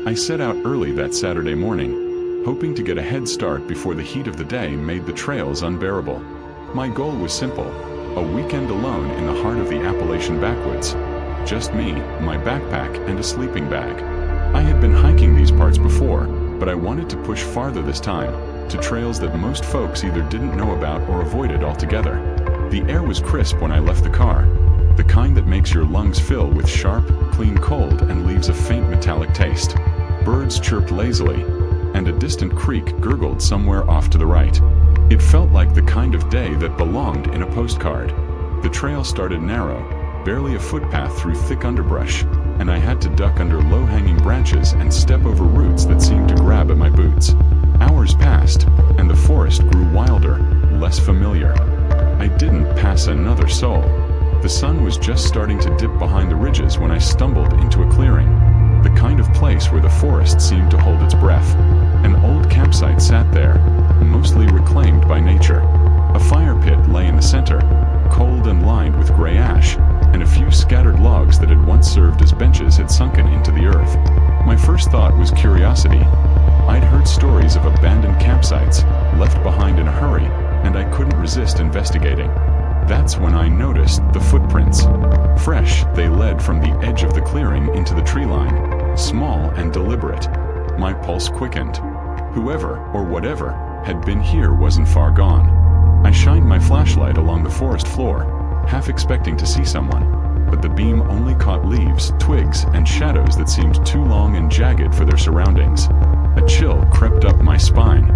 I set out early that Saturday morning, hoping to get a head start before the heat of the day made the trails unbearable. My goal was simple: a weekend alone in the heart of the Appalachian backwoods. Just me, my backpack, and a sleeping bag. I had been hiking these parts before, but I wanted to push farther this time, to trails that most folks either didn't know about or avoided altogether. The air was crisp when I left the car, the kind that makes your lungs fill with sharp, clean cold and leaves a faint metallic taste. Birds chirped lazily, and a distant creek gurgled somewhere off to the right. It felt like the kind of day that belonged in a postcard. The trail started narrow, barely a footpath through thick underbrush, and I had to duck under low-hanging branches and step over roots that seemed to grab at my boots. Hours passed, and the forest grew wilder, less familiar. I didn't pass another soul. The sun was just starting to dip behind the ridges when I stumbled into a clearing, the kind of place where the forest seemed to hold its breath. An old campsite sat there, mostly reclaimed by nature. A fire pit lay in the center, cold and lined with gray ash, and a few scattered logs that had once served as benches had sunken into the earth. My first thought was curiosity. I'd heard stories of abandoned campsites, left behind in a hurry, and I couldn't resist investigating. That's when I noticed the footprints. Fresh, they led from the edge of the clearing into the tree line, small and deliberate. My pulse quickened. Whoever, or whatever, had been here wasn't far gone. I shined my flashlight along the forest floor, half expecting to see someone, but the beam only caught leaves, twigs, and shadows that seemed too long and jagged for their surroundings. A chill crept up my spine.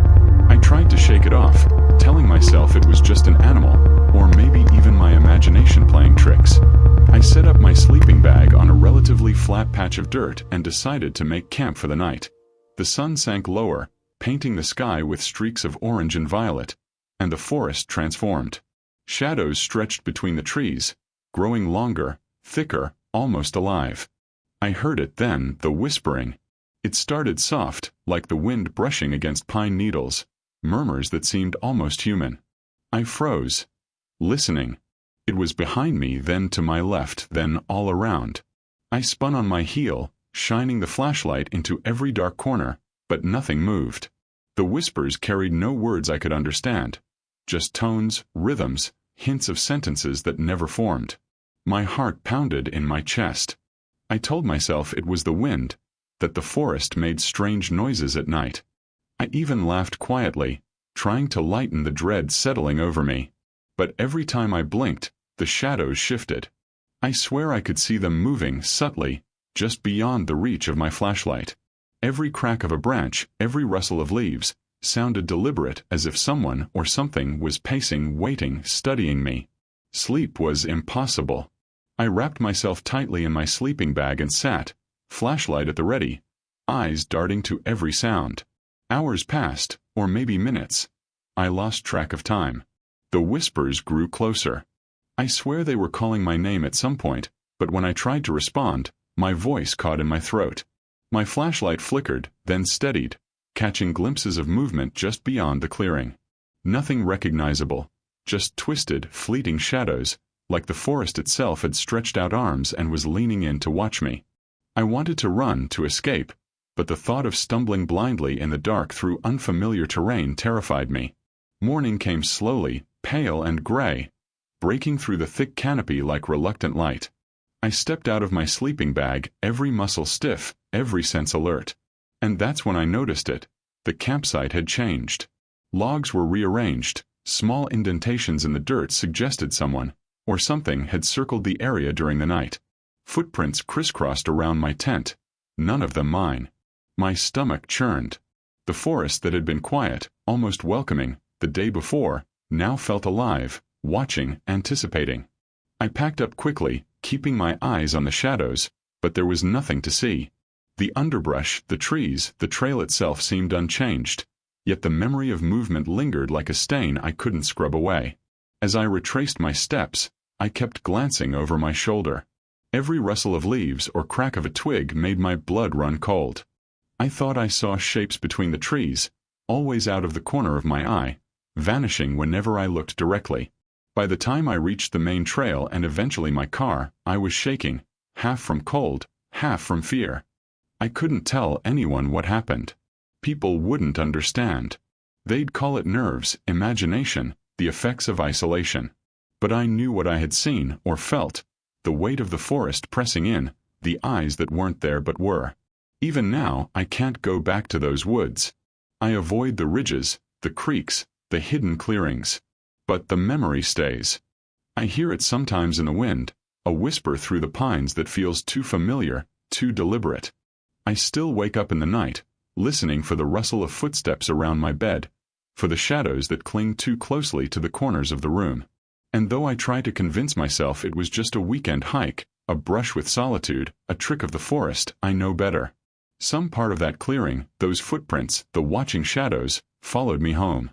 I tried to shake it off, telling myself it was just an animal, or maybe even my imagination playing tricks. I set up my sleeping bag on a relatively flat patch of dirt and decided to make camp for the night. The sun sank lower, painting the sky with streaks of orange and violet, and the forest transformed. Shadows stretched between the trees, growing longer, thicker, almost alive. I heard it then, the whispering. It started soft, like the wind brushing against pine needles, murmurs that seemed almost human. I froze, listening. It was behind me, then to my left, then all around. I spun on my heel, shining the flashlight into every dark corner, but nothing moved. The whispers carried no words I could understand, just tones, rhythms, hints of sentences that never formed. My heart pounded in my chest. I told myself it was the wind, that the forest made strange noises at night. I even laughed quietly, trying to lighten the dread settling over me. But every time I blinked, the shadows shifted. I swear I could see them moving subtly, just beyond the reach of my flashlight. Every crack of a branch, every rustle of leaves, sounded deliberate, as if someone or something was pacing, waiting, studying me. Sleep was impossible. I wrapped myself tightly in my sleeping bag and sat, flashlight at the ready, eyes darting to every sound. Hours passed, or maybe minutes. I lost track of time. The whispers grew closer. I swear they were calling my name at some point, but when I tried to respond, my voice caught in my throat. My flashlight flickered, then steadied, catching glimpses of movement just beyond the clearing. Nothing recognizable, just twisted, fleeting shadows, like the forest itself had stretched out arms and was leaning in to watch me. I wanted to run, to escape, but the thought of stumbling blindly in the dark through unfamiliar terrain terrified me. Morning came slowly, pale and gray, breaking through the thick canopy like reluctant light. I stepped out of my sleeping bag, every muscle stiff, every sense alert. And that's when I noticed it. The campsite had changed. Logs were rearranged, small indentations in the dirt suggested someone, or something had circled the area during the night. Footprints crisscrossed around my tent, none of them mine. My stomach churned. The forest that had been quiet, almost welcoming, the day before, now felt alive, watching, anticipating. I packed up quickly, keeping my eyes on the shadows, but there was nothing to see. The underbrush, the trees, the trail itself seemed unchanged, yet the memory of movement lingered like a stain I couldn't scrub away. As I retraced my steps, I kept glancing over my shoulder. Every rustle of leaves or crack of a twig made my blood run cold. I thought I saw shapes between the trees, always out of the corner of my eye, vanishing whenever I looked directly. By the time I reached the main trail and eventually my car, I was shaking, half from cold, half from fear. I couldn't tell anyone what happened. People wouldn't understand. They'd call it nerves, imagination, the effects of isolation. But I knew what I had seen or felt, the weight of the forest pressing in, the eyes that weren't there but were. Even now, I can't go back to those woods. I avoid the ridges, the creeks, the hidden clearings. But the memory stays. I hear it sometimes in the wind, a whisper through the pines that feels too familiar, too deliberate. I still wake up in the night, listening for the rustle of footsteps around my bed, for the shadows that cling too closely to the corners of the room. And though I try to convince myself it was just a weekend hike, a brush with solitude, a trick of the forest, I know better. Some part of that clearing, those footprints, the watching shadows, followed me home.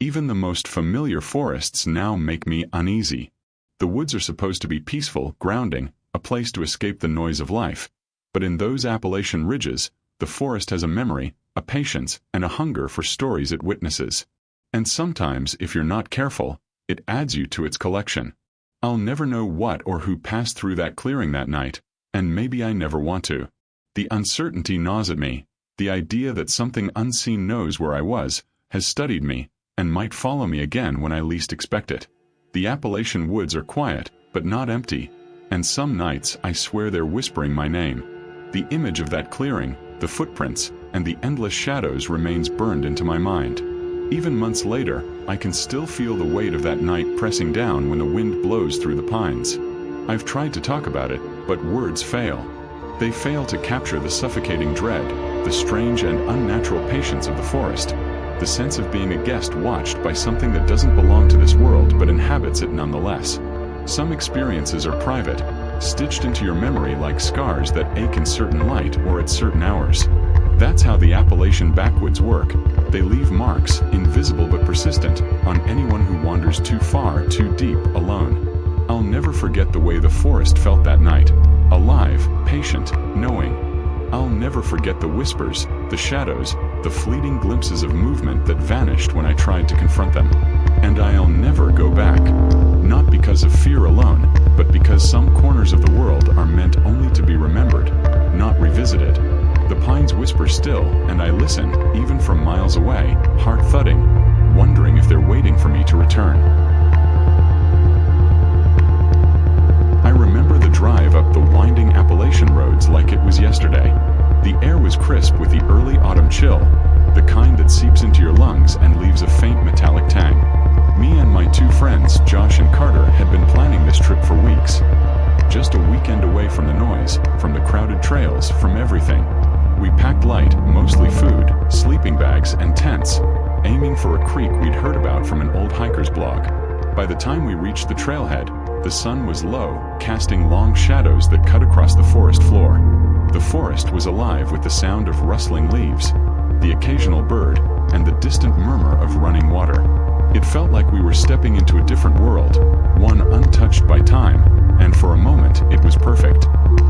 Even the most familiar forests now make me uneasy. The woods are supposed to be peaceful, grounding, a place to escape the noise of life. But in those Appalachian ridges, the forest has a memory, a patience, and a hunger for stories it witnesses. And sometimes, if you're not careful, it adds you to its collection. I'll never know what or who passed through that clearing that night, and maybe I never want to. The uncertainty gnaws at me, the idea that something unseen knows where I was, has studied me, and might follow me again when I least expect it. The Appalachian woods are quiet, but not empty, and some nights I swear they're whispering my name. The image of that clearing, the footprints, and the endless shadows remains burned into my mind. Even months later, I can still feel the weight of that night pressing down when the wind blows through the pines. I've tried to talk about it, but words fail. They fail to capture the suffocating dread, the strange and unnatural patience of the forest, the sense of being a guest watched by something that doesn't belong to this world but inhabits it nonetheless. Some experiences are private, stitched into your memory like scars that ache in certain light or at certain hours. That's how the Appalachian backwoods work. They leave marks, invisible but persistent, on anyone who wanders too far, too deep, alone. I'll never forget the way the forest felt that night. Alive, patient, knowing. I'll never forget the whispers, the shadows, the fleeting glimpses of movement that vanished when I tried to confront them. And I'll never go back. Not because of fear alone, but because some corners of the world are meant only to be remembered, not revisited. The pines whisper still, and I listen, even from miles away, heart thudding, wondering if they're waiting for me to return. I remember the drive up the winding Appalachian roads like it was yesterday. The air was crisp with the early autumn chill, the kind that seeps into your lungs and leaves a faint metallic tang. Me and my two friends, Josh and Carter, had been planning this trip for weeks. Just a weekend away from the noise, from the crowded trails, from everything. We packed light, mostly food, sleeping bags, and tents, aiming for a creek we'd heard about from an old hiker's blog. By the time we reached the trailhead, the sun was low, casting long shadows that cut across the forest floor. The forest was alive with the sound of rustling leaves, the occasional bird, and the distant murmur of running water. It felt like we were stepping into a different world, one untouched by time, and for a moment it was perfect.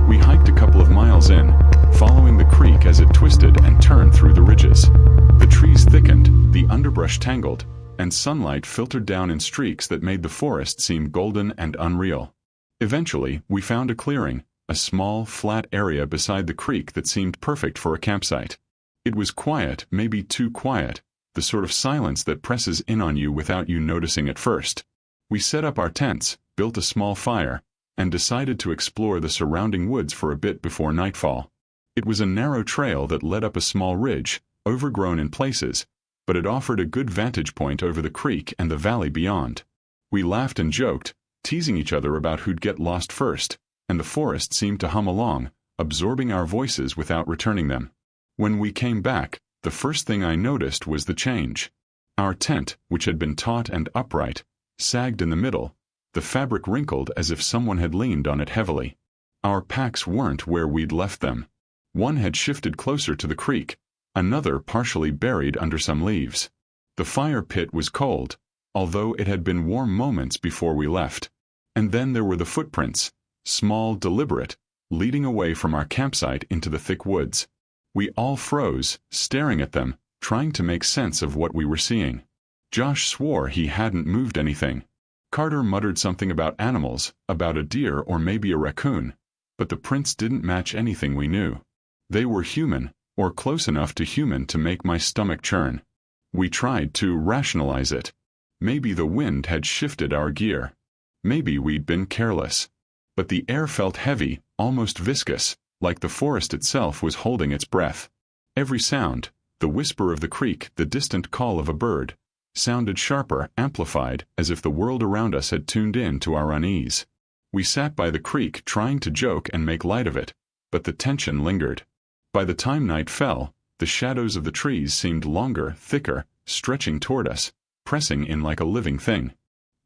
We hiked a couple of miles in, following the creek as it twisted and turned through the ridges. The trees thickened, the underbrush tangled, and sunlight filtered down in streaks that made the forest seem golden and unreal. Eventually, we found a clearing, a small, flat area beside the creek that seemed perfect for a campsite. It was quiet, maybe too quiet, the sort of silence that presses in on you without you noticing at first. We set up our tents, built a small fire, and decided to explore the surrounding woods for a bit before nightfall. It was a narrow trail that led up a small ridge, overgrown in places, but it offered a good vantage point over the creek and the valley beyond. We laughed and joked, teasing each other about who'd get lost first, and the forest seemed to hum along, absorbing our voices without returning them. When we came back, the first thing I noticed was the change. Our tent, which had been taut and upright, sagged in the middle, the fabric wrinkled as if someone had leaned on it heavily. Our packs weren't where we'd left them. One had shifted closer to the creek, another partially buried under some leaves. The fire pit was cold, although it had been warm moments before we left. And then there were the footprints, small, deliberate, leading away from our campsite into the thick woods. We all froze, staring at them, trying to make sense of what we were seeing. Josh swore he hadn't moved anything. Carter muttered something about animals, about a deer or maybe a raccoon, but the prints didn't match anything we knew. They were human, or close enough to human to make my stomach churn. We tried to rationalize it. Maybe the wind had shifted our gear. Maybe we'd been careless. But the air felt heavy, almost viscous, like the forest itself was holding its breath. Every sound, the whisper of the creek, the distant call of a bird, sounded sharper, amplified, as if the world around us had tuned in to our unease. We sat by the creek trying to joke and make light of it, but the tension lingered. By the time night fell, the shadows of the trees seemed longer, thicker, stretching toward us, pressing in like a living thing.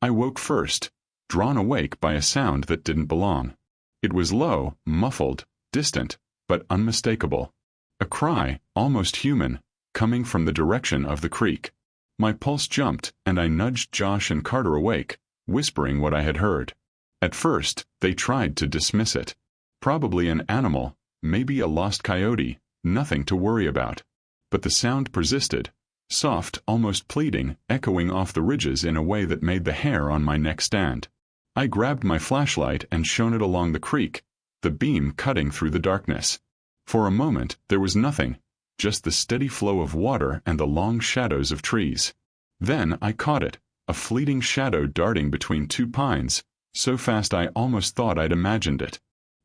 I woke first, drawn awake by a sound that didn't belong. It was low, muffled, distant, but unmistakable. A cry, almost human, coming from the direction of the creek. My pulse jumped, and I nudged Josh and Carter awake, whispering what I had heard. At first, they tried to dismiss it. Probably an animal, maybe a lost coyote, nothing to worry about. But the sound persisted, soft, almost pleading, echoing off the ridges in a way that made the hair on my neck stand. I grabbed my flashlight and shone it along the creek, the beam cutting through the darkness. For a moment, there was nothing, just the steady flow of water and the long shadows of trees. Then I caught it, a fleeting shadow darting between two pines, so fast I almost thought I'd imagined it.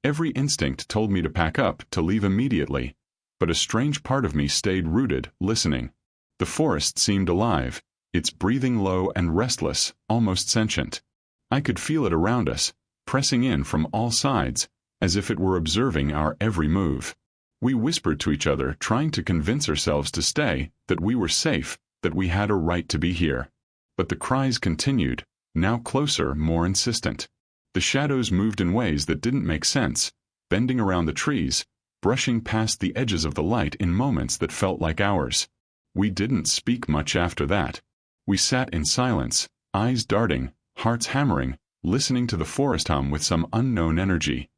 Every instinct told me to pack up, to leave immediately, but a strange part of me stayed rooted, listening. The forest seemed alive, its breathing low and restless, almost sentient. I could feel it around us, pressing in from all sides, as if it were observing our every move. We whispered to each other, trying to convince ourselves to stay, that we were safe, that we had a right to be here. But the cries continued, now closer, more insistent. The shadows moved in ways that didn't make sense, bending around the trees, brushing past the edges of the light in moments that felt like hours. We didn't speak much after that. We sat in silence, eyes darting, hearts hammering, listening to the forest hum with some unknown energy.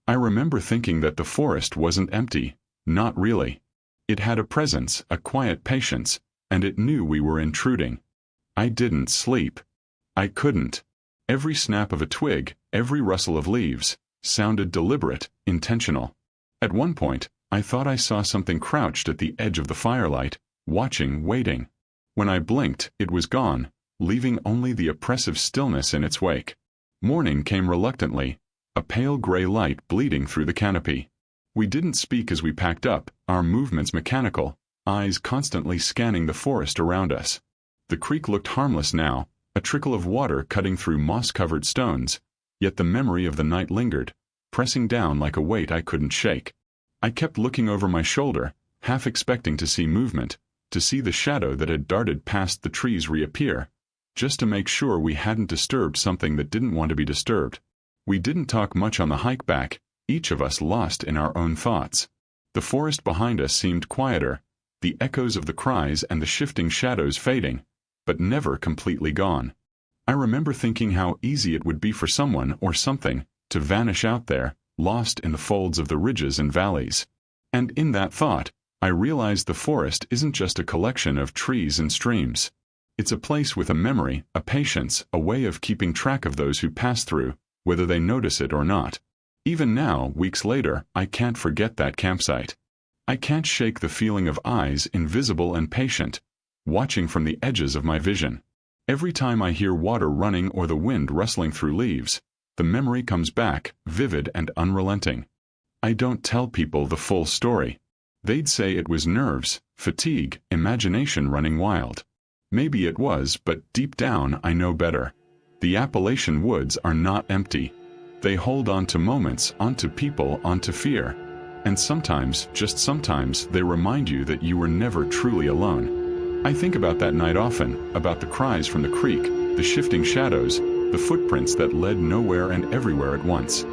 I remember thinking that the forest wasn't empty, not really. It had a presence, a quiet patience, and it knew we were intruding. I didn't sleep. I couldn't. Every snap of a twig, every rustle of leaves, sounded deliberate, intentional. At one point, I thought I saw something crouched at the edge of the firelight, watching, waiting. When I blinked, it was gone, leaving only the oppressive stillness in its wake. Morning came reluctantly, a pale gray light bleeding through the canopy. We didn't speak as we packed up, our movements mechanical, eyes constantly scanning the forest around us. The creek looked harmless now, a trickle of water cutting through moss-covered stones, yet the memory of the night lingered, pressing down like a weight I couldn't shake. I kept looking over my shoulder, half expecting to see movement, to see the shadow that had darted past the trees reappear, just to make sure we hadn't disturbed something that didn't want to be disturbed. We didn't talk much on the hike back, each of us lost in our own thoughts. The forest behind us seemed quieter, the echoes of the cries and the shifting shadows fading, but never completely gone. I remember thinking how easy it would be for someone or something to vanish out there, lost in the folds of the ridges and valleys. And in that thought, I realized the forest isn't just a collection of trees and streams. It's a place with a memory, a patience, a way of keeping track of those who pass through, whether they notice it or not. Even now, weeks later, I can't forget that campsite. I can't shake the feeling of eyes, invisible and patient, watching from the edges of my vision. Every time I hear water running or the wind rustling through leaves, the memory comes back, vivid and unrelenting. I don't tell people the full story. They'd say it was nerves, fatigue, imagination running wild. Maybe it was, but deep down I know better. The Appalachian woods are not empty. They hold on to moments, onto people, onto fear. And sometimes, just sometimes, they remind you that you were never truly alone. I think about that night often, about the cries from the creek, the shifting shadows, the footprints that led nowhere and everywhere at once.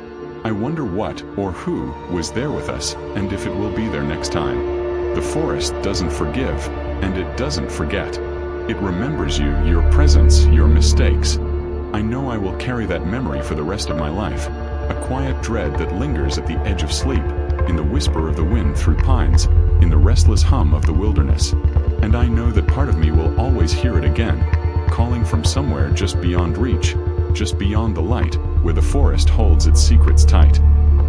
I wonder what, or who, was there with us, and if it will be there next time. The forest doesn't forgive, and it doesn't forget. It remembers you, your presence, your mistakes. I know I will carry that memory for the rest of my life, a quiet dread that lingers at the edge of sleep, in the whisper of the wind through pines, in the restless hum of the wilderness. And I know that part of me will always hear it again, calling from somewhere just beyond reach, just beyond the light, where the forest holds its secrets tight.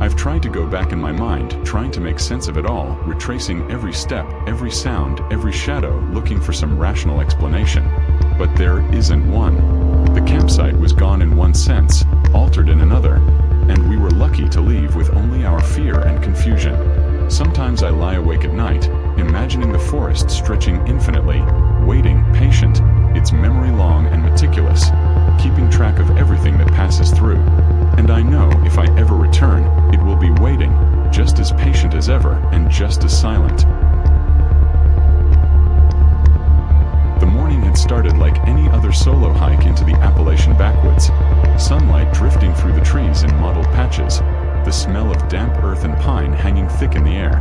I've tried to go back in my mind, trying to make sense of it all, retracing every step, every sound, every shadow, looking for some rational explanation. But there isn't one. The campsite was gone in one sense, altered in another, and we were lucky to leave with only our fear and confusion. Sometimes I lie awake at night, imagining the forest stretching infinitely, waiting, patient, its memory long and meticulous, keeping track of everything that passes through. And I know if I ever return, it will be waiting, just as patient as ever and just as silent. The morning had started like any other solo hike into the Appalachian backwoods. Sunlight drifting through the trees in mottled patches, the smell of damp earth and pine hanging thick in the air.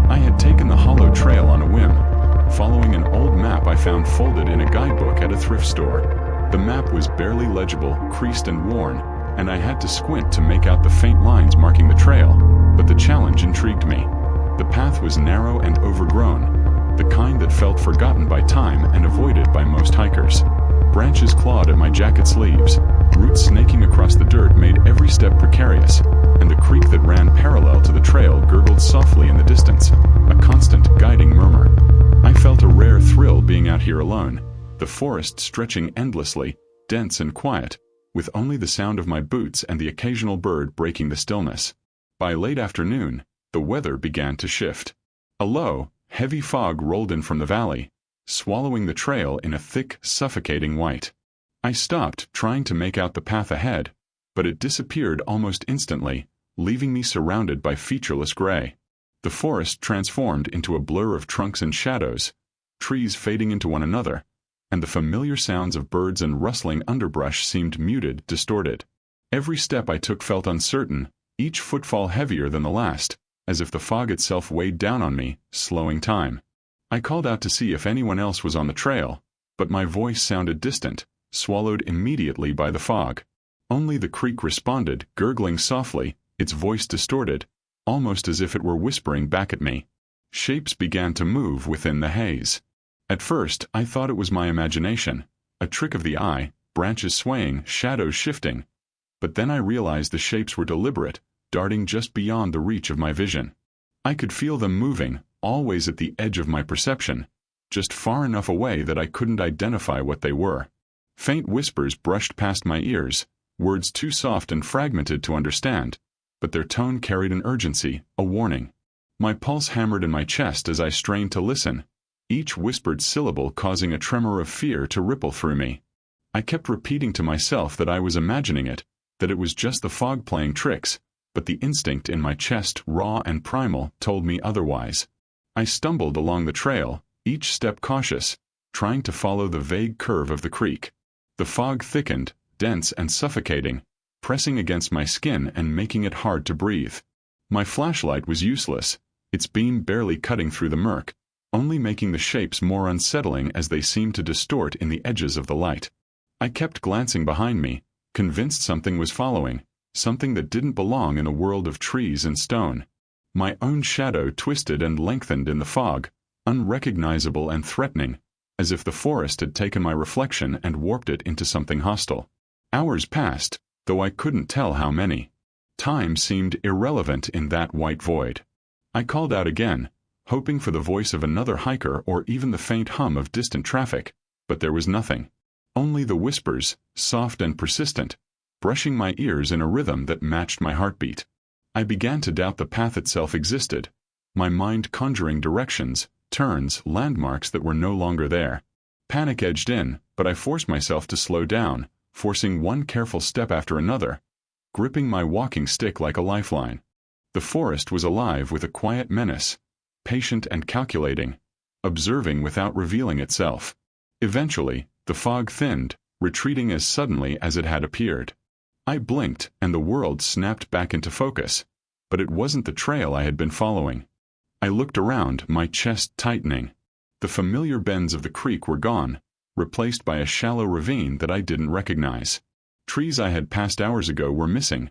I had taken the hollow trail on a whim, following an old map I found folded in a guidebook at a thrift store. The map was barely legible, creased and worn, and I had to squint to make out the faint lines marking the trail, but the challenge intrigued me. The path was narrow and overgrown, the kind that felt forgotten by time and avoided by most hikers. Branches clawed at my jacket sleeves, roots snaking across the dirt made every step precarious, and the creek that ran parallel to the trail gurgled softly in the distance, a constant guiding murmur. I felt a rare thrill being out here alone, the forest stretching endlessly, dense and quiet, with only the sound of my boots and the occasional bird breaking the stillness. By late afternoon, the weather began to shift. A low, heavy fog rolled in from the valley, swallowing the trail in a thick, suffocating white. I stopped, trying to make out the path ahead, but it disappeared almost instantly, leaving me surrounded by featureless gray. The forest transformed into a blur of trunks and shadows, trees fading into one another, and the familiar sounds of birds and rustling underbrush seemed muted, distorted. Every step I took felt uncertain, each footfall heavier than the last, as if the fog itself weighed down on me, slowing time. I called out to see if anyone else was on the trail, but my voice sounded distant, swallowed immediately by the fog. Only the creek responded, gurgling softly, its voice distorted, almost as if it were whispering back at me. Shapes began to move within the haze. At first, I thought it was my imagination, a trick of the eye, branches swaying, shadows shifting. But then I realized the shapes were deliberate, darting just beyond the reach of my vision. I could feel them moving, always at the edge of my perception, just far enough away that I couldn't identify what they were. Faint whispers brushed past my ears, words too soft and fragmented to understand, but their tone carried an urgency, a warning. My pulse hammered in my chest as I strained to listen, each whispered syllable causing a tremor of fear to ripple through me. I kept repeating to myself that I was imagining it, that it was just the fog playing tricks, but the instinct in my chest, raw and primal, told me otherwise. I stumbled along the trail, each step cautious, trying to follow the vague curve of the creek. The fog thickened, dense and suffocating, pressing against my skin and making it hard to breathe. My flashlight was useless, its beam barely cutting through the murk, only making the shapes more unsettling as they seemed to distort in the edges of the light. I kept glancing behind me, convinced something was following, something that didn't belong in a world of trees and stone. My own shadow twisted and lengthened in the fog, unrecognizable and threatening, as if the forest had taken my reflection and warped it into something hostile. Hours passed, though I couldn't tell how many. Time seemed irrelevant in that white void. I called out again, hoping for the voice of another hiker or even the faint hum of distant traffic, but there was nothing. Only the whispers, soft and persistent, brushing my ears in a rhythm that matched my heartbeat. I began to doubt the path itself existed, my mind conjuring directions, turns, landmarks that were no longer there. Panic edged in, but I forced myself to slow down, forcing one careful step after another, gripping my walking stick like a lifeline. The forest was alive with a quiet menace, patient and calculating, observing without revealing itself. Eventually, the fog thinned, retreating as suddenly as it had appeared. I blinked, and the world snapped back into focus, but it wasn't the trail I had been following. I looked around, my chest tightening. The familiar bends of the creek were gone, replaced by a shallow ravine that I didn't recognize. Trees I had passed hours ago were missing.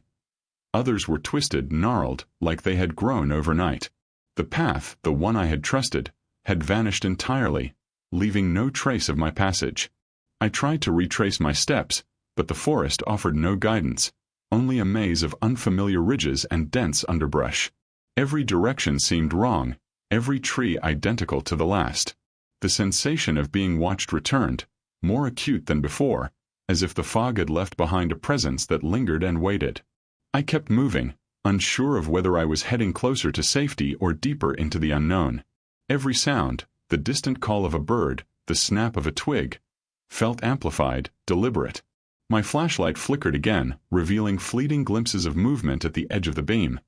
Others were twisted, gnarled, like they had grown overnight. The path, the one I had trusted, had vanished entirely, leaving no trace of my passage. I tried to retrace my steps, but the forest offered no guidance, only a maze of unfamiliar ridges and dense underbrush. Every direction seemed wrong, every tree identical to the last. The sensation of being watched returned, more acute than before, as if the fog had left behind a presence that lingered and waited. I kept moving, unsure of whether I was heading closer to safety or deeper into the unknown. Every sound, the distant call of a bird, the snap of a twig, felt amplified, deliberate. My flashlight flickered again, revealing fleeting glimpses of movement at the edge of the beam.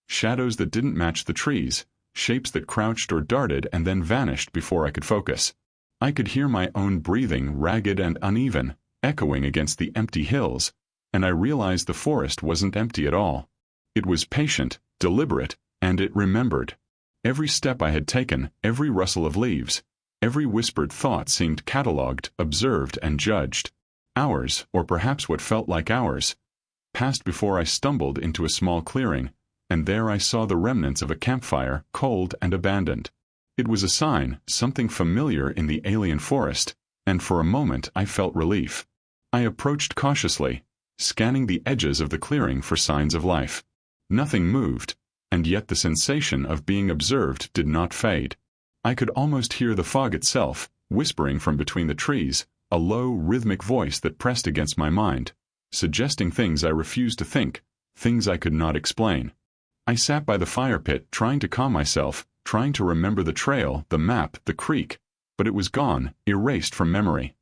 Shadows that didn't match the trees, shapes that crouched or darted and then vanished before I could focus. I could hear my own breathing, ragged and uneven, echoing against the empty hills, and I realized the forest wasn't empty at all. It was patient, deliberate, and it remembered. Every step I had taken, every rustle of leaves, every whispered thought seemed catalogued, observed, and judged. Hours, or perhaps what felt like hours, passed before I stumbled into a small clearing, and there I saw the remnants of a campfire, cold and abandoned. It was a sign, something familiar in the alien forest, and for a moment I felt relief. I approached cautiously, scanning the edges of the clearing for signs of life. Nothing moved, and yet the sensation of being observed did not fade. I could almost hear the fog itself, whispering from between the trees, a low, rhythmic voice that pressed against my mind, suggesting things I refused to think, things I could not explain. I sat by the fire pit, trying to calm myself, trying to remember the trail, the map, the creek, but it was gone, erased from memory.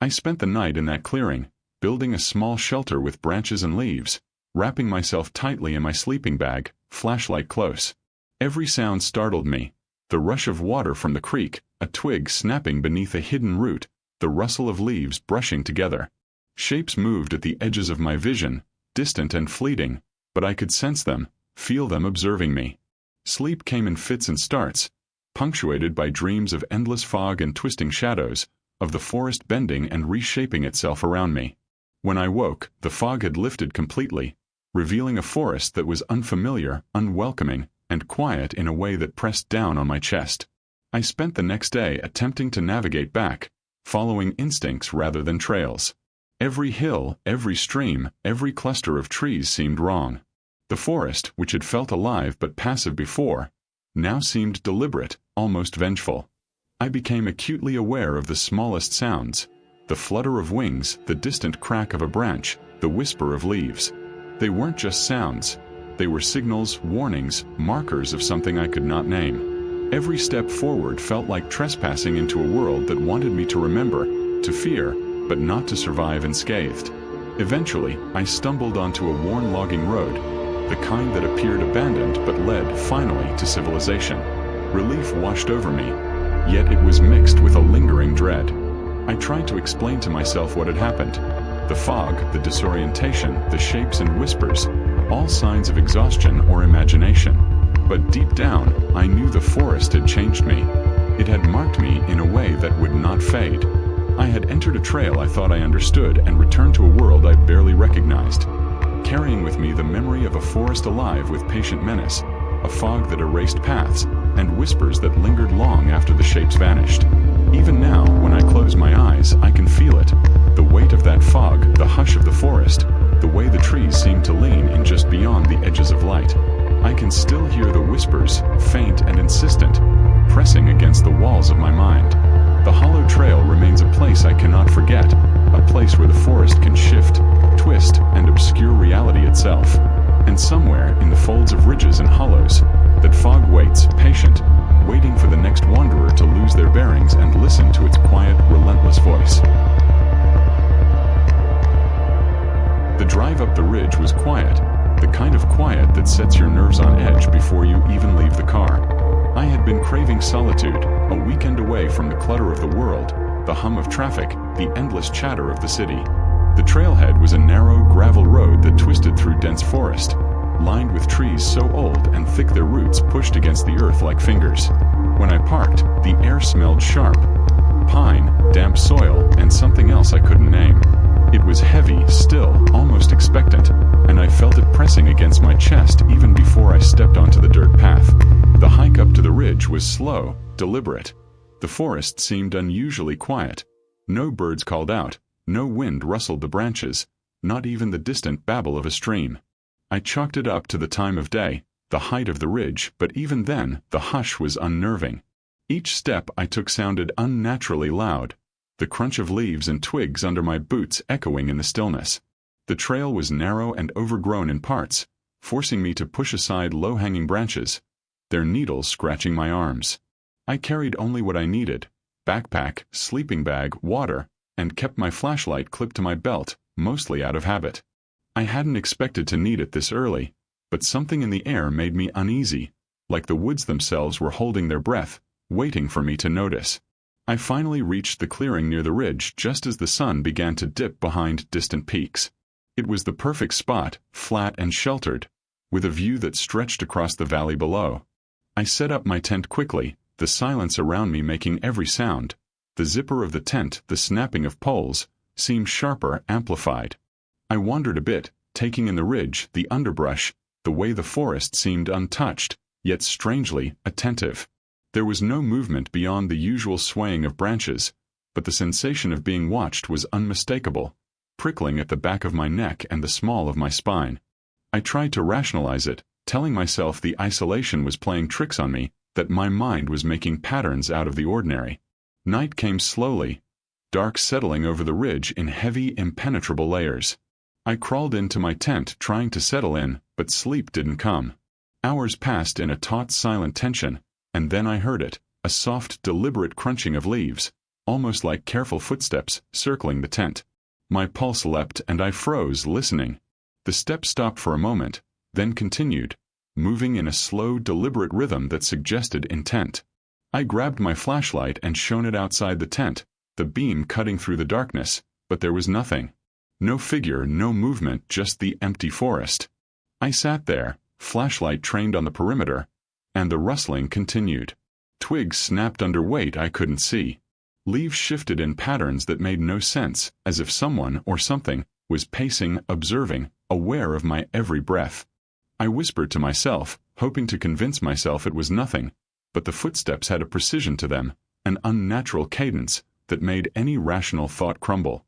I spent the night in that clearing, building a small shelter with branches and leaves, wrapping myself tightly in my sleeping bag, flashlight close. Every sound startled me. The rush of water from the creek, a twig snapping beneath a hidden root, the rustle of leaves brushing together. Shapes moved at the edges of my vision, distant and fleeting, but I could sense them, feel them observing me. Sleep came in fits and starts, punctuated by dreams of endless fog and twisting shadows, of the forest bending and reshaping itself around me. When I woke, the fog had lifted completely, revealing a forest that was unfamiliar, unwelcoming, and quiet in a way that pressed down on my chest. I spent the next day attempting to navigate back, following instincts rather than trails. Every hill, every stream, every cluster of trees seemed wrong. The forest, which had felt alive but passive before, now seemed deliberate, almost vengeful. I became acutely aware of the smallest sounds, the flutter of wings, the distant crack of a branch, the whisper of leaves. They weren't just sounds. They were signals, warnings, markers of something I could not name. Every step forward felt like trespassing into a world that wanted me to remember, to fear, but not to survive unscathed. Eventually, I stumbled onto a worn logging road, the kind that appeared abandoned but led, finally, to civilization. Relief washed over me, yet it was mixed with a lingering dread. I tried to explain to myself what had happened. The fog, the disorientation, the shapes and whispers, all signs of exhaustion or imagination. But deep down, I knew the forest had changed me. It had marked me in a way that would not fade. I had entered a trail I thought I understood and returned to a world I barely recognized, carrying with me the memory of a forest alive with patient menace, a fog that erased paths, and whispers that lingered long after the shapes vanished. Even now, when I close my eyes, I can feel it. The weight of that fog, the hush of the forest, the way the trees seem to lean in just beyond the edges of light. I can still hear the whispers, faint and insistent, pressing against the walls of my mind. The hollow trail remains a place I cannot forget, a place where the forest can shift, twist, and obscure reality itself. And somewhere in the folds of ridges and hollows, that fog waits, patient, waiting for the next wanderer to lose their bearings and listen to its quiet, relentless voice. The drive up the ridge was quiet, the kind of quiet that sets your nerves on edge before you even leave the car. I had been craving solitude, a weekend away from the clutter of the world, the hum of traffic, the endless chatter of the city. The trailhead was a narrow, gravel road that twisted through dense forest, lined with trees so old and thick their roots pushed against the earth like fingers. When I parked, the air smelled sharp, pine, damp soil, and something else I couldn't name. It was heavy, still, almost expectant, and I felt it pressing against my chest even before I stepped onto the dirt path. The hike up to the ridge was slow, deliberate. The forest seemed unusually quiet. No birds called out, no wind rustled the branches, not even the distant babble of a stream. I chalked it up to the time of day, the height of the ridge, but even then, the hush was unnerving. Each step I took sounded unnaturally loud, the crunch of leaves and twigs under my boots echoing in the stillness. The trail was narrow and overgrown in parts, forcing me to push aside low-hanging branches, their needles scratching my arms. I carried only what I needed: backpack, sleeping bag, water, and kept my flashlight clipped to my belt, mostly out of habit. I hadn't expected to need it this early, but something in the air made me uneasy, like the woods themselves were holding their breath, waiting for me to notice. I finally reached the clearing near the ridge just as the sun began to dip behind distant peaks. It was the perfect spot, flat and sheltered, with a view that stretched across the valley below. I set up my tent quickly, the silence around me making every sound. The zipper of the tent, the snapping of poles, seemed sharper, amplified. I wandered a bit, taking in the ridge, the underbrush, the way the forest seemed untouched, yet strangely attentive. There was no movement beyond the usual swaying of branches, but the sensation of being watched was unmistakable, prickling at the back of my neck and the small of my spine. I tried to rationalize it, telling myself the isolation was playing tricks on me, that my mind was making patterns out of the ordinary. Night came slowly, dark settling over the ridge in heavy, impenetrable layers. I crawled into my tent trying to settle in, but sleep didn't come. Hours passed in a taut, silent tension, and then I heard it, a soft, deliberate crunching of leaves, almost like careful footsteps circling the tent. My pulse leapt and I froze, listening. The steps stopped for a moment, then continued, moving in a slow, deliberate rhythm that suggested intent. I grabbed my flashlight and shone it outside the tent, the beam cutting through the darkness, but there was nothing. No figure, no movement, just the empty forest. I sat there, flashlight trained on the perimeter, and the rustling continued. Twigs snapped under weight I couldn't see. Leaves shifted in patterns that made no sense, as if someone or something was pacing, observing, aware of my every breath. I whispered to myself, hoping to convince myself it was nothing, but the footsteps had a precision to them, an unnatural cadence, that made any rational thought crumble.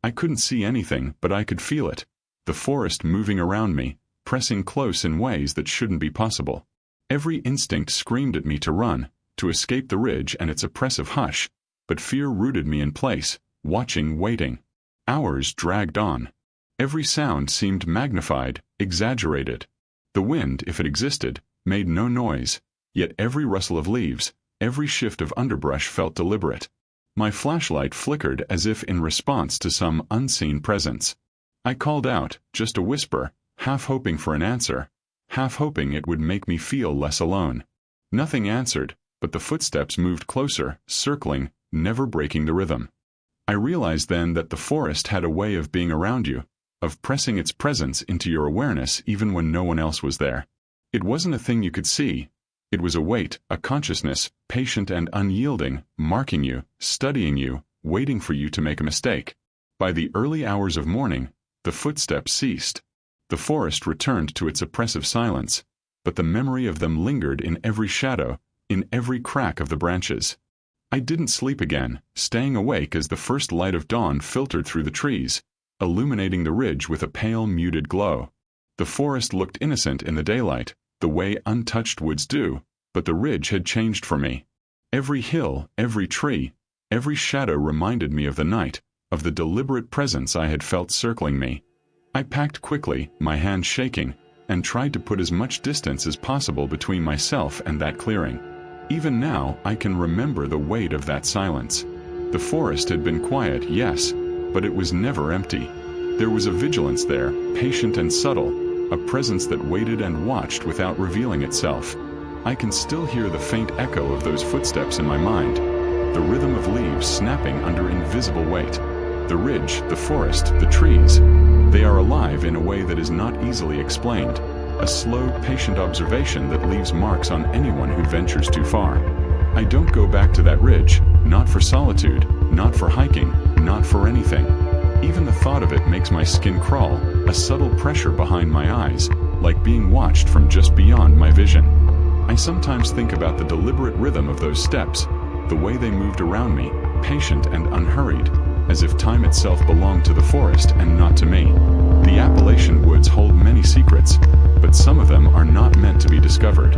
I couldn't see anything, but I could feel it, the forest moving around me, pressing close in ways that shouldn't be possible. Every instinct screamed at me to run, to escape the ridge and its oppressive hush, but fear rooted me in place, watching, waiting. Hours dragged on. Every sound seemed magnified, exaggerated. The wind, if it existed, made no noise, yet every rustle of leaves, every shift of underbrush felt deliberate. My flashlight flickered as if in response to some unseen presence. I called out, just a whisper, half hoping for an answer, half hoping it would make me feel less alone. Nothing answered, but the footsteps moved closer, circling, never breaking the rhythm. I realized then that the forest had a way of being around you, of pressing its presence into your awareness even when no one else was there. It wasn't a thing you could see. It was a weight, a consciousness, patient and unyielding, marking you, studying you, waiting for you to make a mistake. By the early hours of morning, the footsteps ceased. The forest returned to its oppressive silence, but the memory of them lingered in every shadow, in every crack of the branches. I didn't sleep again, staying awake as the first light of dawn filtered through the trees, illuminating the ridge with a pale, muted glow. The forest looked innocent in the daylight, the way untouched woods do, but the ridge had changed for me. Every hill, every tree, every shadow reminded me of the night, of the deliberate presence I had felt circling me. I packed quickly, my hands shaking, and tried to put as much distance as possible between myself and that clearing. Even now, I can remember the weight of that silence. The forest had been quiet, yes, but it was never empty. There was a vigilance there, patient and subtle, a presence that waited and watched without revealing itself. I can still hear the faint echo of those footsteps in my mind, the rhythm of leaves snapping under invisible weight. The ridge, the forest, the trees, they are alive in a way that is not easily explained, a slow, patient observation that leaves marks on anyone who ventures too far. I don't go back to that ridge, not for solitude, not for hiking, not for anything. Even the thought of it makes my skin crawl, a subtle pressure behind my eyes, like being watched from just beyond my vision. I sometimes think about the deliberate rhythm of those steps, the way they moved around me, patient and unhurried, as if time itself belonged to the forest and not to me. The Appalachian woods hold many secrets, but some of them are not meant to be discovered.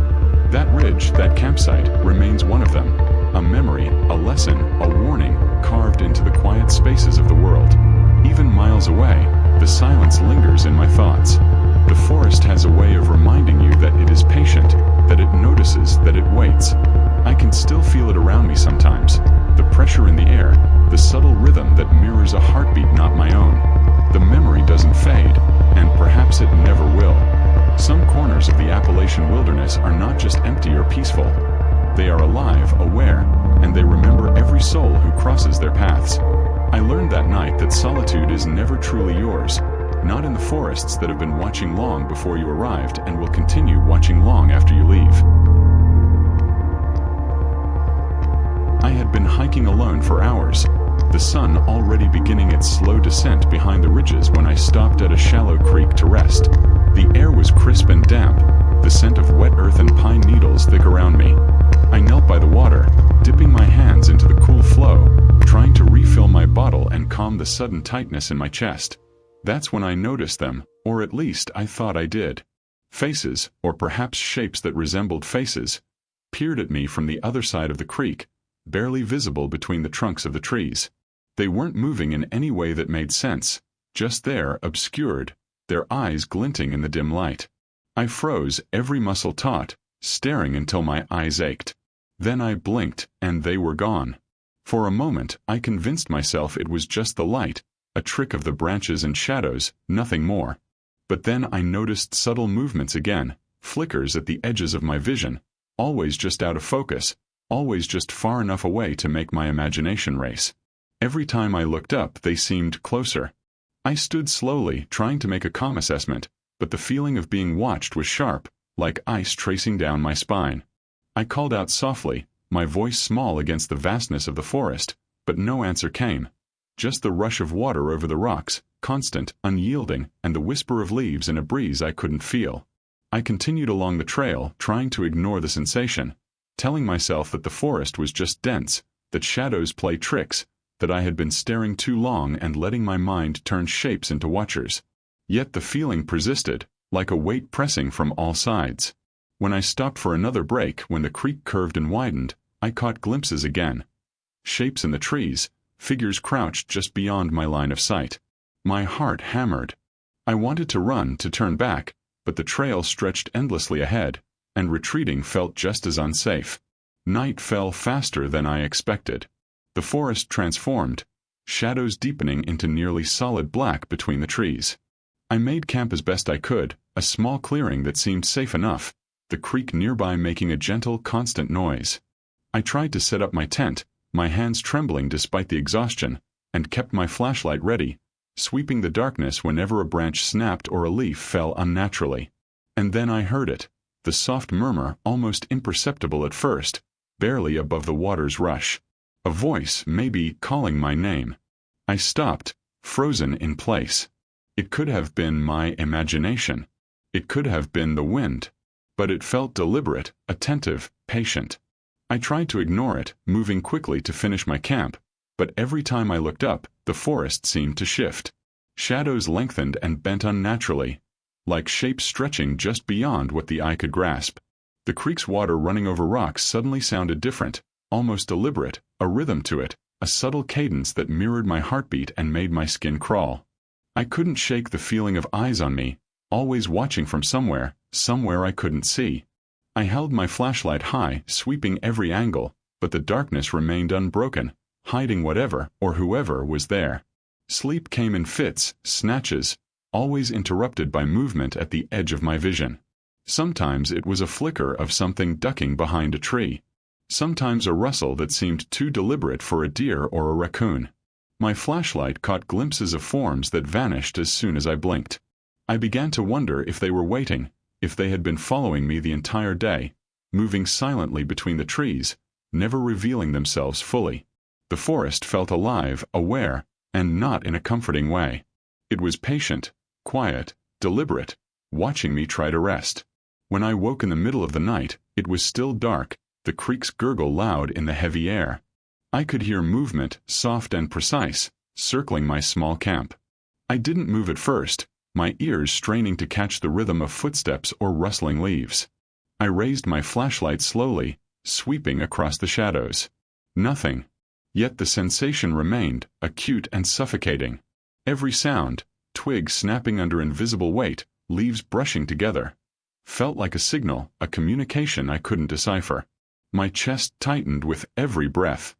That ridge, that campsite, remains one of them. A memory, a lesson, a warning, carved into the quiet spaces of the world. Even miles away, the silence lingers in my thoughts. The forest has a way of reminding you that it is patient, that it notices, that it waits. I can still feel it around me sometimes. The pressure in the air, the subtle rhythm that mirrors a heartbeat not my own. The memory doesn't fade, and perhaps it never will. Some corners of the Appalachian wilderness are not just empty or peaceful. They are alive, aware, and they remember every soul who crosses their paths. I learned that night that solitude is never truly yours. Not in the forests that have been watching long before you arrived and will continue watching long after you leave. I had been hiking alone for hours, the sun already beginning its slow descent behind the ridges when I stopped at a shallow creek to rest. The air was crisp and damp, the scent of wet earth and pine needles thick around me. I knelt by the water, dipping my hands into the cool flow, trying to refill my bottle and calm the sudden tightness in my chest. That's when I noticed them, or at least I thought I did. Faces, or perhaps shapes that resembled faces, peered at me from the other side of the creek, barely visible between the trunks of the trees. They weren't moving in any way that made sense, just there, obscured, their eyes glinting in the dim light. I froze, every muscle taut, staring until my eyes ached. Then I blinked, and they were gone. For a moment, I convinced myself it was just the light, a trick of the branches and shadows, nothing more. But then I noticed subtle movements again, flickers at the edges of my vision, always just out of focus, always just far enough away to make my imagination race. Every time I looked up, they seemed closer. I stood slowly, trying to make a calm assessment, but the feeling of being watched was sharp, like ice tracing down my spine. I called out softly, my voice small against the vastness of the forest, but no answer came. Just the rush of water over the rocks, constant, unyielding, and the whisper of leaves in a breeze I couldn't feel. I continued along the trail, trying to ignore the sensation, telling myself that the forest was just dense, that shadows play tricks, that I had been staring too long and letting my mind turn shapes into watchers. Yet the feeling persisted, like a weight pressing from all sides. When I stopped for another break, when the creek curved and widened, I caught glimpses again. Shapes in the trees, figures crouched just beyond my line of sight. My heart hammered. I wanted to run, to turn back, but the trail stretched endlessly ahead, and retreating felt just as unsafe. Night fell faster than I expected. The forest transformed, shadows deepening into nearly solid black between the trees. I made camp as best I could, a small clearing that seemed safe enough, the creek nearby making a gentle, constant noise. I tried to set up my tent, my hands trembling despite the exhaustion, and kept my flashlight ready, sweeping the darkness whenever a branch snapped or a leaf fell unnaturally. And then I heard it, the soft murmur, almost imperceptible at first, barely above the water's rush. A voice, maybe, calling my name. I stopped, frozen in place. It could have been my imagination. It could have been the wind. But it felt deliberate, attentive, patient. I tried to ignore it, moving quickly to finish my camp, but every time I looked up, the forest seemed to shift. Shadows lengthened and bent unnaturally, like shapes stretching just beyond what the eye could grasp. The creek's water running over rocks suddenly sounded different, almost deliberate, a rhythm to it, a subtle cadence that mirrored my heartbeat and made my skin crawl. I couldn't shake the feeling of eyes on me, always watching from somewhere I couldn't see. I held my flashlight high, sweeping every angle, but the darkness remained unbroken, hiding whatever or whoever was there. Sleep came in fits, snatches, always interrupted by movement at the edge of my vision. Sometimes it was a flicker of something ducking behind a tree. Sometimes a rustle that seemed too deliberate for a deer or a raccoon. My flashlight caught glimpses of forms that vanished as soon as I blinked. I began to wonder if they were waiting, if they had been following me the entire day, moving silently between the trees, never revealing themselves fully. The forest felt alive, aware, and not in a comforting way. It was patient, quiet, deliberate, watching me try to rest. When I woke in the middle of the night, it was still dark, the creek's gurgle loud in the heavy air. I could hear movement, soft and precise, circling my small camp. I didn't move at first, my ears straining to catch the rhythm of footsteps or rustling leaves. I raised my flashlight slowly, sweeping across the shadows. Nothing. Yet the sensation remained, acute and suffocating. Every sound, twig snapping under invisible weight, leaves brushing together, felt like a signal, a communication I couldn't decipher. My chest tightened with every breath.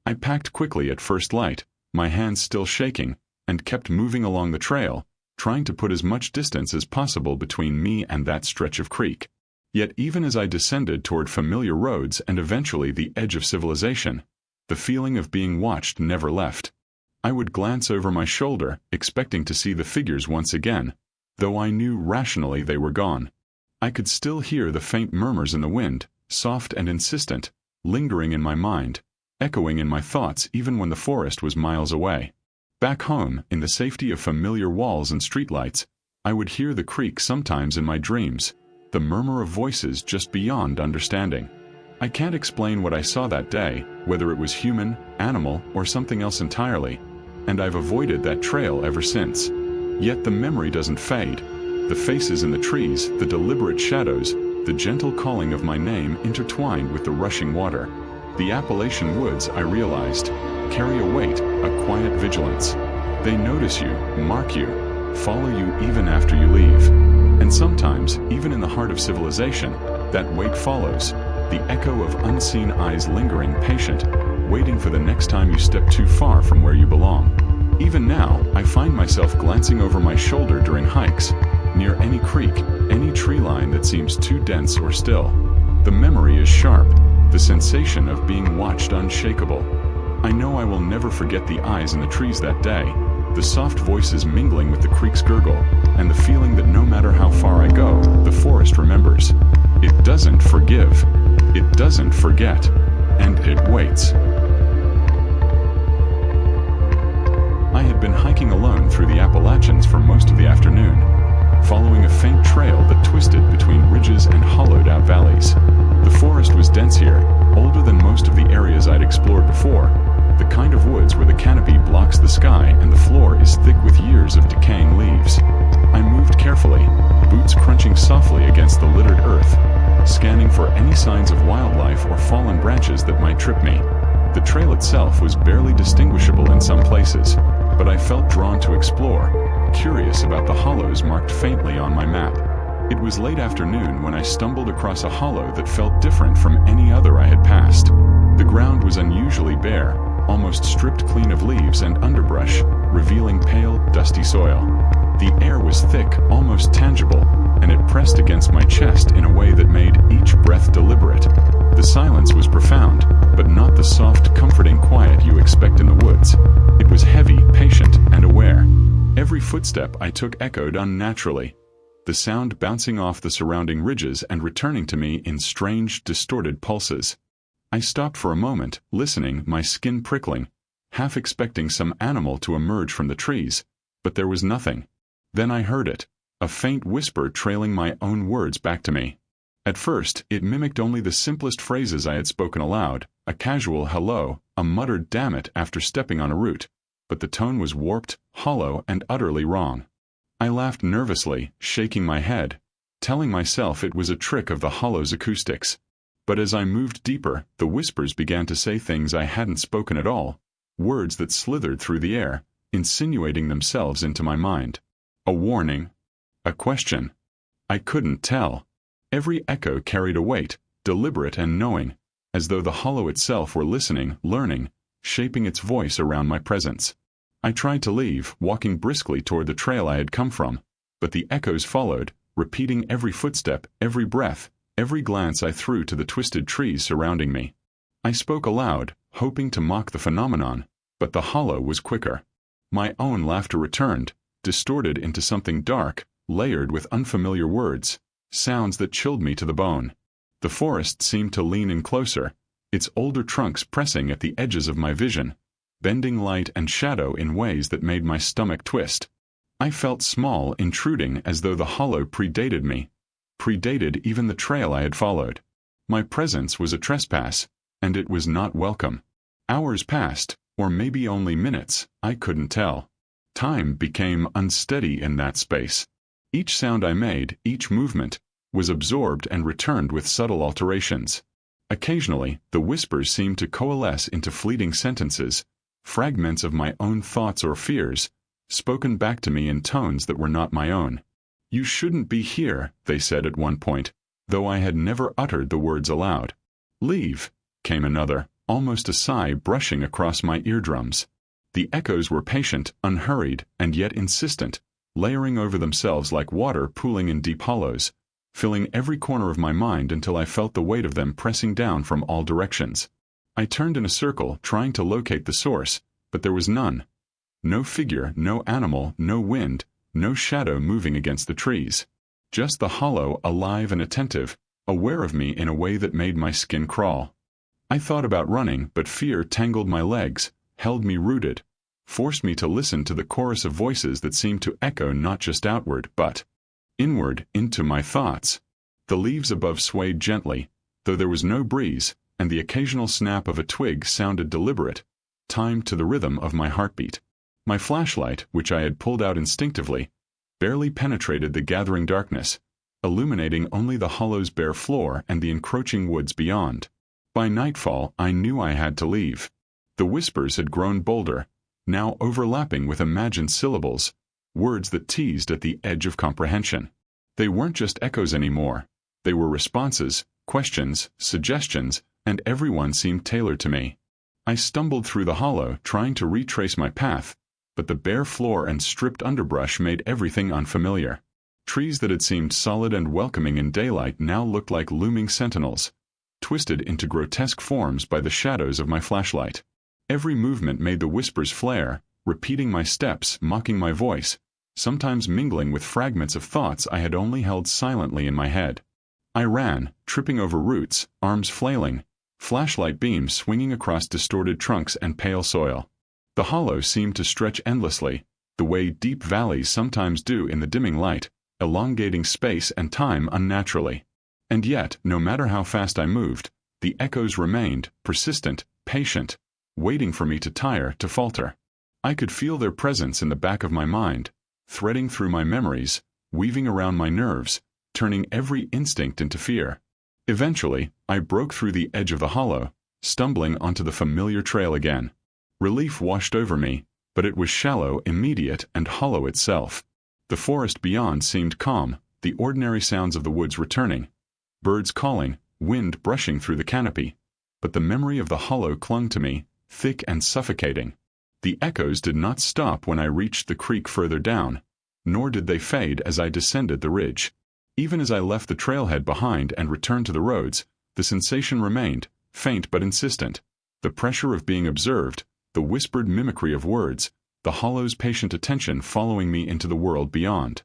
I packed quickly at first light, my hands still shaking, and kept moving along the trail, trying to put as much distance as possible between me and that stretch of creek. Yet even as I descended toward familiar roads and eventually the edge of civilization, the feeling of being watched never left. I would glance over my shoulder, expecting to see the figures once again, though I knew rationally they were gone. I could still hear the faint murmurs in the wind, soft and insistent, lingering in my mind, echoing in my thoughts even when the forest was miles away. Back home, in the safety of familiar walls and streetlights, I would hear the creek sometimes in my dreams, the murmur of voices just beyond understanding. I can't explain what I saw that day, whether it was human, animal, or something else entirely, and I've avoided that trail ever since. Yet the memory doesn't fade. The faces in the trees, the deliberate shadows, the gentle calling of my name intertwined with the rushing water. The Appalachian woods, I realized, carry a weight, a quiet vigilance. They notice you, mark you, follow you even after you leave. And sometimes, even in the heart of civilization, that weight follows, the echo of unseen eyes lingering patient, waiting for the next time you step too far from where you belong. Even now, I find myself glancing over my shoulder during hikes, near any creek, any tree line that seems too dense or still. The memory is sharp, the sensation of being watched unshakable. I know I will never forget the eyes in the trees that day, the soft voices mingling with the creek's gurgle, and the feeling that no matter how far I go, the forest remembers. It doesn't forgive. It doesn't forget. And it waits. I had been hiking alone through the Appalachians for most of the afternoon, following a faint trail that twisted between ridges and hollowed-out valleys. The forest was dense here, older than most of the areas I'd explored before, the kind of woods where the canopy blocks the sky and the floor is thick with years of decaying leaves. I moved carefully, boots crunching softly against the littered earth, scanning for any signs of wildlife or fallen branches that might trip me. The trail itself was barely distinguishable in some places, but I felt drawn to explore, curious about the hollows marked faintly on my map. It was late afternoon when I stumbled across a hollow that felt different from any other I had passed. The ground was unusually bare, almost stripped clean of leaves and underbrush, revealing pale, dusty soil. The air was thick, almost tangible, and it pressed against my chest in a way that made each breath deliberate. The silence was profound, but not the soft, comforting quiet you expect in the woods. It was heavy, patient, and aware. Every footstep I took echoed unnaturally, the sound bouncing off the surrounding ridges and returning to me in strange, distorted pulses. I stopped for a moment, listening, my skin prickling, half expecting some animal to emerge from the trees, but there was nothing. Then I heard it, a faint whisper trailing my own words back to me. At first, it mimicked only the simplest phrases I had spoken aloud, a casual hello, a muttered damn it after stepping on a root, but the tone was warped, hollow, and utterly wrong. I laughed nervously, shaking my head, telling myself it was a trick of the hollow's acoustics. But as I moved deeper, the whispers began to say things I hadn't spoken at all, words that slithered through the air, insinuating themselves into my mind. A warning. A question. I couldn't tell. Every echo carried a weight, deliberate and knowing, as though the hollow itself were listening, learning, shaping its voice around my presence. I tried to leave, walking briskly toward the trail I had come from, but the echoes followed, repeating every footstep, every breath, every glance I threw to the twisted trees surrounding me. I spoke aloud, hoping to mock the phenomenon, but the hollow was quicker. My own laughter returned, distorted into something dark, layered with unfamiliar words, sounds that chilled me to the bone. The forest seemed to lean in closer, its older trunks pressing at the edges of my vision, bending light and shadow in ways that made my stomach twist. I felt small, intruding as though the hollow predated me, predated even the trail I had followed. My presence was a trespass, and it was not welcome. Hours passed, or maybe only minutes, I couldn't tell. Time became unsteady in that space. Each sound I made, each movement, was absorbed and returned with subtle alterations. Occasionally, the whispers seemed to coalesce into fleeting sentences, fragments of my own thoughts or fears, spoken back to me in tones that were not my own. "You shouldn't be here," they said at one point, though I had never uttered the words aloud. "Leave," came another, almost a sigh brushing across my eardrums. The echoes were patient, unhurried, and yet insistent, layering over themselves like water pooling in deep hollows, filling every corner of my mind until I felt the weight of them pressing down from all directions. I turned in a circle, trying to locate the source, but there was none. No figure, no animal, no wind, no shadow moving against the trees. Just the hollow, alive and attentive, aware of me in a way that made my skin crawl. I thought about running, but fear tangled my legs, held me rooted, forced me to listen to the chorus of voices that seemed to echo not just outward, but inward, into my thoughts. The leaves above swayed gently, though there was no breeze, and the occasional snap of a twig sounded deliberate, timed to the rhythm of my heartbeat. My flashlight, which I had pulled out instinctively, barely penetrated the gathering darkness, illuminating only the hollow's bare floor and the encroaching woods beyond. By nightfall, I knew I had to leave. The whispers had grown bolder, now overlapping with imagined syllables, words that teased at the edge of comprehension. They weren't just echoes anymore. They were responses, questions, suggestions, and everyone seemed tailored to me. I stumbled through the hollow, trying to retrace my path, but the bare floor and stripped underbrush made everything unfamiliar. Trees that had seemed solid and welcoming in daylight now looked like looming sentinels, twisted into grotesque forms by the shadows of my flashlight. Every movement made the whispers flare, repeating my steps, mocking my voice, sometimes mingling with fragments of thoughts I had only held silently in my head. I ran, tripping over roots, arms flailing, flashlight beams swinging across distorted trunks and pale soil. The hollow seemed to stretch endlessly, the way deep valleys sometimes do in the dimming light, elongating space and time unnaturally. And yet, no matter how fast I moved, the echoes remained, persistent, patient, waiting for me to tire, to falter. I could feel their presence in the back of my mind, threading through my memories, weaving around my nerves, turning every instinct into fear. Eventually, I broke through the edge of the hollow, stumbling onto the familiar trail again. Relief washed over me, but it was shallow, immediate, and hollow itself. The forest beyond seemed calm, the ordinary sounds of the woods returning, birds calling, wind brushing through the canopy, but the memory of the hollow clung to me, thick and suffocating. The echoes did not stop when I reached the creek further down, nor did they fade as I descended the ridge. Even as I left the trailhead behind and returned to the roads, the sensation remained, faint but insistent, the pressure of being observed, the whispered mimicry of words, the hollow's patient attention following me into the world beyond.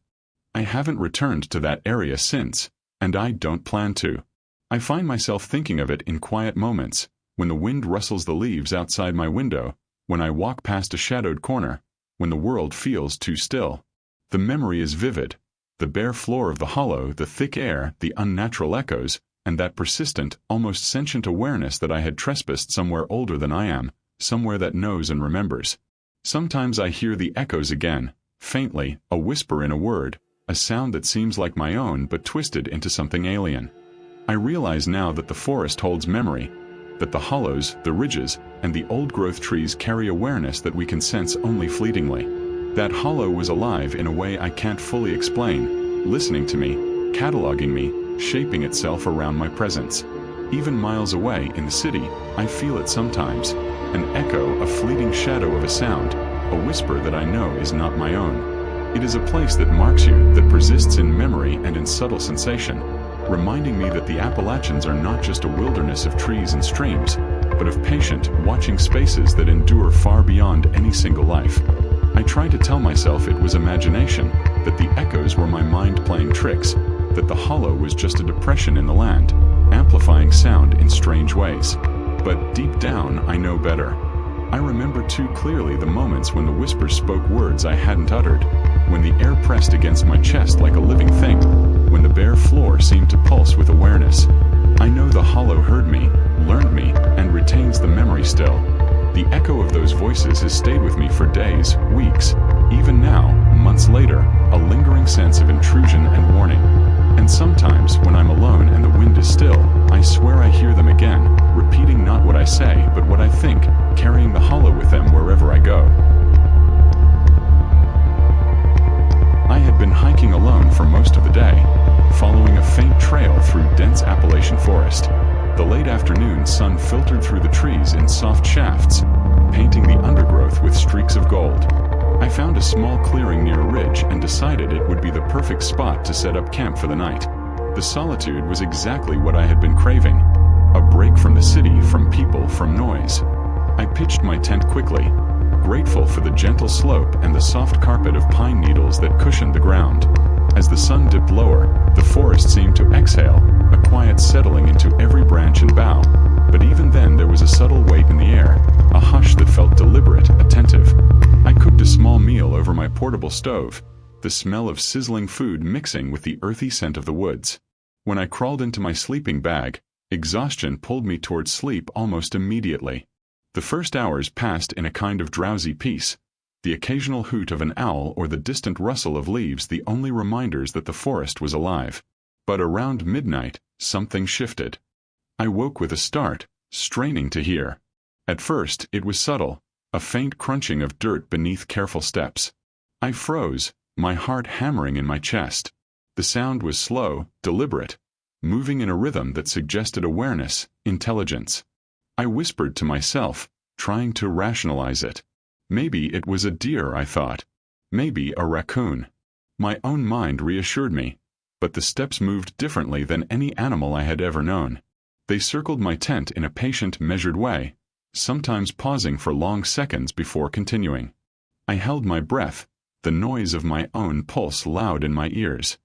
I haven't returned to that area since, and I don't plan to. I find myself thinking of it in quiet moments, when the wind rustles the leaves outside my window, when I walk past a shadowed corner, when the world feels too still. The memory is vivid. The bare floor of the hollow, the thick air, the unnatural echoes, and that persistent, almost sentient awareness that I had trespassed somewhere older than I am, somewhere that knows and remembers. Sometimes I hear the echoes again, faintly, a whisper in a word, a sound that seems like my own but twisted into something alien. I realize now that the forest holds memory, that the hollows, the ridges, and the old-growth trees carry awareness that we can sense only fleetingly. That hollow was alive in a way I can't fully explain, listening to me, cataloging me, shaping itself around my presence. Even miles away in the city, I feel it sometimes, an echo, a fleeting shadow of a sound, a whisper that I know is not my own. It is a place that marks you, that persists in memory and in subtle sensation, reminding me that the Appalachians are not just a wilderness of trees and streams, but of patient, watching spaces that endure far beyond any single life. I try to tell myself it was imagination, that the echoes were my mind playing tricks, that the hollow was just a depression in the land, amplifying sound in strange ways. But deep down, I know better. I remember too clearly the moments when the whispers spoke words I hadn't uttered, when the air pressed against my chest like a living thing, when the bare floor seemed to pulse with awareness. I know the hollow heard me, learned me, and retains the memory still. The echo of those voices has stayed with me for days, weeks, Even now, months later, a lingering sense of intrusion and warning. And sometimes, when I'm alone and the wind is still, I swear I hear them again, repeating not what I say but what I think, carrying the hollow with them wherever I go. I had been hiking alone for most of the day, following a faint trail through dense Appalachian forest. The late afternoon sun filtered through the trees in soft shafts, painting the undergrowth with streaks of gold. I found a small clearing near a ridge and decided it would be the perfect spot to set up camp for the night. The solitude was exactly what I had been craving. A break from the city, from people, from noise. I pitched my tent quickly, grateful for the gentle slope and the soft carpet of pine needles that cushioned the ground. As the sun dipped lower, the forest seemed to exhale, a quiet settling into every branch and bough. But even then there was a subtle weight in the air, a hush that felt deliberate, attentive. I cooked a small meal over my portable stove, the smell of sizzling food mixing with the earthy scent of the woods. When I crawled into my sleeping bag, exhaustion pulled me towards sleep almost immediately. The first hours passed in a kind of drowsy peace, the occasional hoot of an owl or the distant rustle of leaves the only reminders that the forest was alive. But around midnight, something shifted. I woke with a start, straining to hear. At first, it was subtle, a faint crunching of dirt beneath careful steps. I froze, my heart hammering in my chest. The sound was slow, deliberate, moving in a rhythm that suggested awareness, intelligence. I whispered to myself, trying to rationalize it. Maybe it was a deer, I thought. Maybe a raccoon. My own mind reassured me, but the steps moved differently than any animal I had ever known. They circled my tent in a patient, measured way, sometimes pausing for long seconds before continuing. I held my breath, the noise of my own pulse loud in my ears.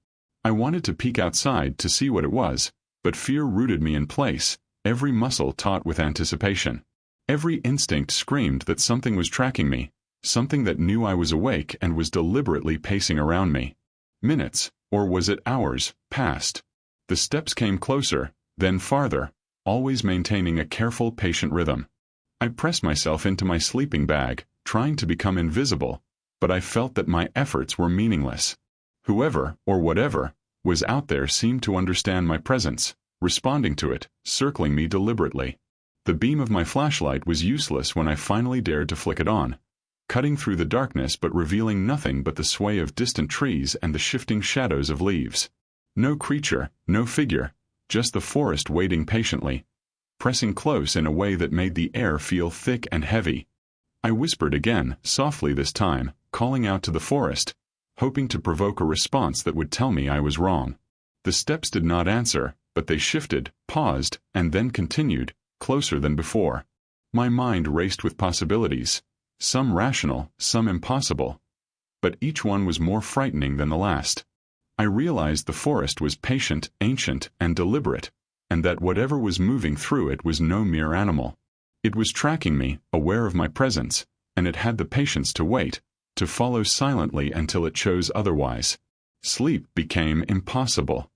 I wanted to peek outside to see what it was, but fear rooted me in place, every muscle taut with anticipation. Every instinct screamed that something was tracking me, something that knew I was awake and was deliberately pacing around me. Minutes, or was it hours, passed. The steps came closer, then farther, always maintaining a careful, patient rhythm. I pressed myself into my sleeping bag, trying to become invisible, but I felt that my efforts were meaningless. Whoever, or whatever, was out there seemed to understand my presence, responding to it, circling me deliberately. The beam of my flashlight was useless when I finally dared to flick it on, cutting through the darkness but revealing nothing but the sway of distant trees and the shifting shadows of leaves. No creature, no figure, just the forest waiting patiently, pressing close in a way that made the air feel thick and heavy. I whispered again, softly this time, calling out to the forest, hoping to provoke a response that would tell me I was wrong. The steps did not answer, but they shifted, paused, and then continued, closer than before. My mind raced with possibilities, some rational, some impossible, but each one was more frightening than the last. I realized the forest was patient, ancient, and deliberate, and that whatever was moving through it was no mere animal. It was tracking me, aware of my presence, and it had the patience to wait, to follow silently until it chose otherwise. Sleep became impossible.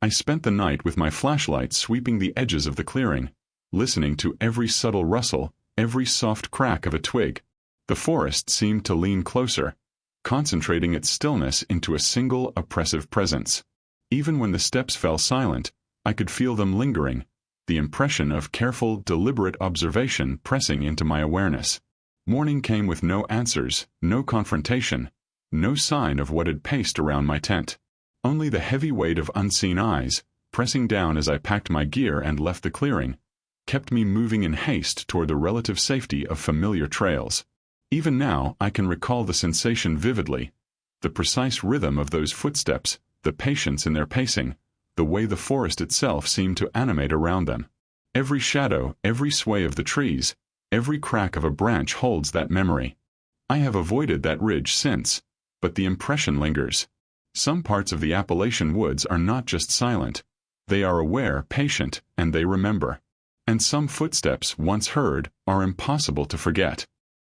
I spent the night with my flashlight sweeping the edges of the clearing, listening to every subtle rustle, every soft crack of a twig. The forest seemed to lean closer, concentrating its stillness into a single oppressive presence. Even when the steps fell silent, I could feel them lingering, the impression of careful, deliberate observation pressing into my awareness. Morning came with no answers, no confrontation, no sign of what had paced around my tent. Only the heavy weight of unseen eyes, pressing down as I packed my gear and left the clearing, kept me moving in haste toward the relative safety of familiar trails. Even now, I can recall the sensation vividly, the precise rhythm of those footsteps, the patience in their pacing, the way the forest itself seemed to animate around them. Every shadow, every sway of the trees, every crack of a branch holds that memory. I have avoided that ridge since, but the impression lingers. Some parts of the Appalachian woods are not just silent, they are aware, patient, and they remember. And some footsteps, once heard, are impossible to forget.